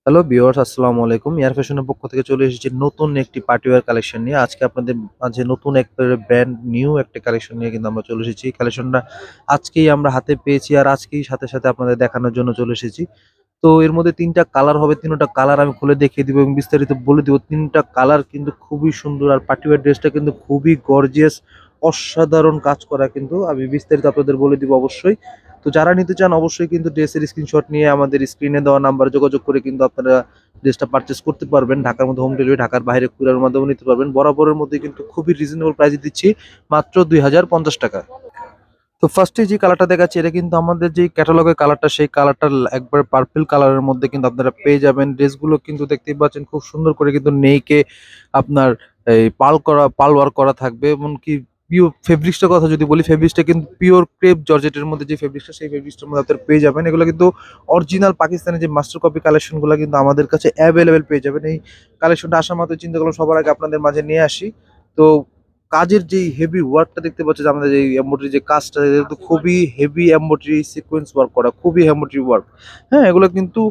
Hello viewers, আসসালামু আলাইকুম। Air ফ্যাশনের পক্ষ থেকে চলে এসেছি নতুন একটি পার্টি ওয়্যার কালেকশন নিয়ে। আজকে আপনাদের মাঝে নতুন একটা ব্র্যান্ড নিউ একটা কালেকশন নিয়ে কিন্তু আমরা চলে এসেছি। কালেকশনটা আজকেই আমরা হাতে পেয়েছি আর আজকেই সাথে সাথে আপনাদের দেখানোর জন্য চলে এসেছি। তো এর মধ্যে ৩টা কালার হবে, ৩টা কালার আমি খুলে দেখিয়ে দিব এবং বিস্তারিত বলে দিব। ৩টা কালার কিন্তু খুবই সুন্দর আর পার্টি ওয়্যার ড্রেসটা কিন্তু খুবই গর্জিয়াস, অসাধারণ কাজ করা, কিন্তু আমি বিস্তারিত আপনাদের বলে দিব অবশ্যই। তো যারা নিতে চান অবশ্যই কিন্তু ড্রেসের স্ক্রিনশট নিয়ে আমাদের স্ক্রিনে দেওয়া নাম্বার যোগাযোগ করে কিন্তু আপনারা ড্রেসটা পারচেস করতে পারবেন। ঢাকার মধ্যে হোম ডেলিভারি, ঢাকার বাইরে কুরিয়ারের মাধ্যমে নিতে পারবেন। বরাবরের মধ্যে কিন্তু খুবই রিজনেবল প্রাইসে দিচ্ছি, মাত্র ২,০৫০ টাকা। তো ফার্স্টে যে কালারটা দেখাচ্ছি এটা কিন্তু আমাদের যে ক্যাটালগের কালারটা, সেই কালারটা একবার পার্পল কালারের মধ্যে কিন্তু আপনারা পেয়ে যাবেন। ড্রেসগুলো কিন্তু দেখতেই পাচ্ছেন খুব সুন্দর করে কিন্তু নেইকে আপনার এই পাল ওয়ার্ক করা থাকবে। এমনকি পিওর ফেব্রিক্সটার কথা যদি বলি, ফেব্রিক্সটা কিন্তু পিওর ক্রেপ জর্জেটের মধ্যে যে ফেব্রিক্সটা, সেই ফেব্রিক্সটার মধ্যে আপনারা পেয়ে যাবেন। এগুলো কিন্তু অরিজিনাল পাকিস্তানের যে মাস্টার কপি কালেকশনগুলো কিন্তু আমাদের কাছে অ্যাভেলেবেল পেয়ে যাবেন। এই কালেকশনটা আসা মাত্র চিন্তা করলাম সবার আগে আপনাদের মাঝে নিয়ে আসি। তো কাজের যেই হেভি ওয়ার্কটা দেখতে পাচ্ছি, যে আমাদের যে এমব্রয়ডারি যে কাজটা, এটা কিন্তু খুবই হেভি এমব্রয়ডারি সিকোয়েন্স ওয়ার্ক করা, খুবই এমব্রয়ডারি ওয়ার্ক। হ্যাঁ, এগুলো কিন্তু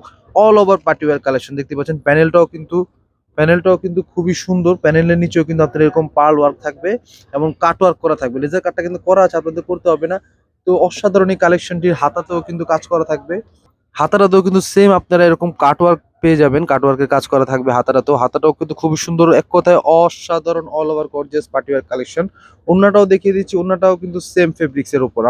all over party wear collection দেখতে পাচ্ছেন। প্যানেলটাও কিন্তু খুবই সুন্দর। প্যানেলের নিচেও কিন্তু আপনার এরকম পার্ল ওয়ার্ক থাকবে এবং কাট ওয়ার্ক করা থাকবে। লেজার কাটটা কিন্তু করা আছে, আপনাদের করতে হবে না। তো অসাধারণ এই কালেকশনটির হাতাতেও কিন্তু কাজ করা থাকবে। হাতাটাতেও কিন্তু সেম আপনারা এরকম কাটওয়ার্ক পেয়ে যাবেন, কাটওয়ার্কের কাজ করা থাকবে হাতাটাও কিন্তু খুবই সুন্দর, এক কথায় অসাধারণ all over gorgeous party wear collection. ওন্নাটাও দেখিয়ে দিচ্ছি, ওন্নাটাও কিন্তু সেম ফেব্রিক্স এর উপর।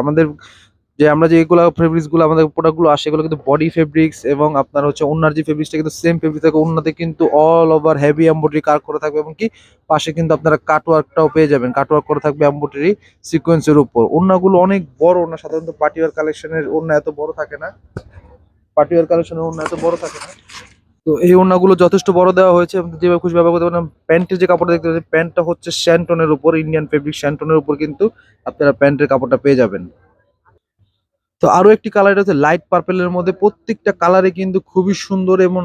আমরা যে এগুলো ফেব্রিক্স গুলো আমাদের প্রোডাক্ট গুলো আসে, এগুলো কিন্তু বডি ফেব্রিক্স এবং আপনার হচ্ছে ওন্নার যে ফেব্রিক্সটা কিন্তু সেম ফেব্রিক থাকে। ওন্নাতে কিন্তু অল ওভার হেভি এমব্রয়ডারি কাজ করা থাকবে এবং কি পাশে কিন্তু আপনারা কাটওয়ার্কটাও পেয়ে যাবেন। কাটওয়ার্ক করা থাকবে এমব্রয়ডারি সিকোয়েন্সের উপর। ওন্নাগুলো অনেক বড় ওন্না, সাধারণত পার্টিওয়ার কালেকশনের ওন্না এত বড় থাকে না। পার্টিওয়ার কালেকশনের ওড়না এত বড় থাকে না। তো এই ওড়নাগুলো যথেষ্ট বড় দেওয়া হয়েছে, আপনি যেভাবে খুশি ব্যবহার করতে পারেন। প্যান্টের যে কাপড়টা দেখতে পাচ্ছেন, প্যান্টটা হচ্ছে শ্যান্টনের উপর, ইন্ডিয়ান ফেব্রিক শ্যান্টনের উপর কিন্তু আপনারা প্যান্টের কাপড়টা পেয়ে যাবেন। তো আরো একটি কালার হচ্ছে লাইট পার্পেলের মধ্যে। প্রত্যেকটা কালারে কিন্তু খুবই সুন্দর এবং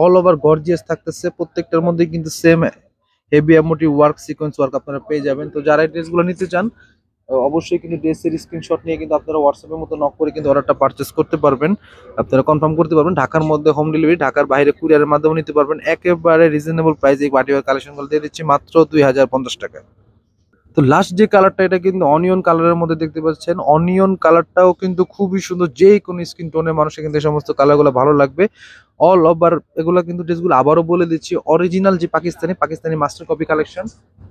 অল ওভার গর্জিয়াস থাকতেছে। প্রত্যেকটার মধ্যে কিন্তু same heavy embroidery work, sequence work আপনারা পেয়ে যাবেন। তো যারা এই ড্রেসগুলো নিতে চান অবশ্যই কিন্তু ড্রেসের স্ক্রিনশট নিয়ে কিন্তু আপনারা হোয়াটসঅ্যাপের মতো নক করে কিন্তু অর্ডারটা পারচেস করতে পারবেন। আপনারা কনফার্ম করতে পারবেন। ঢাকার মধ্যে হোম ডেলিভারি, ঢাকার বাইরে কুরিয়ারের মাধ্যমে নিতে পারবেন। একেবারে রিজনেবল প্রাইসে এই পার্টিওয়ার কালেকশনগুলো দিয়ে দিচ্ছি মাত্র ২,০৫০ টাকা। তো লাস্ট যে কালারটা, এটা কিন্তু অনিয়ন কালারের মধ্যে দেখতে পাচ্ছেন। অনিয়ন কালারটাও কিন্তু খুবই সুন্দর, যে কোনো স্কিন টোনের মানুষের কিন্তু এই সমস্ত কালারগুলো ভালো লাগবে। অল ওভার এগুলো কিন্তু ড্রেসগুলো আবারও বলে দিচ্ছি, অরিজিনাল যে Pakistani master copy collection,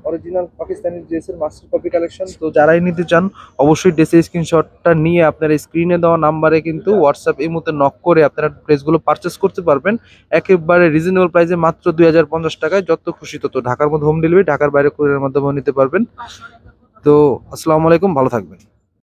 original Pakistani ড্রেসের মাস্টার কপি কালেকশন। তো যারাই নিতে চান অবশ্যই ড্রেসের স্ক্রিনশটটা নিয়ে আপনারা স্ক্রিনে দেওয়া নাম্বারে কিন্তু হোয়াটসঅ্যাপ এই মুহূর্তে নক করে আপনারা ড্রেসগুলো পারচেস করতে পারবেন একেবারে রিজনেবল প্রাইসে, মাত্র ২,০৫০ টাকায়। যত খুশি তত, ঢাকার মধ্যে হোম ডেলিভারি, ঢাকার বাইরে কুরিয়ারের মাধ্যমে নিতে পারবেন। তো আসসালামু আলাইকুম, ভালো থাকবেন।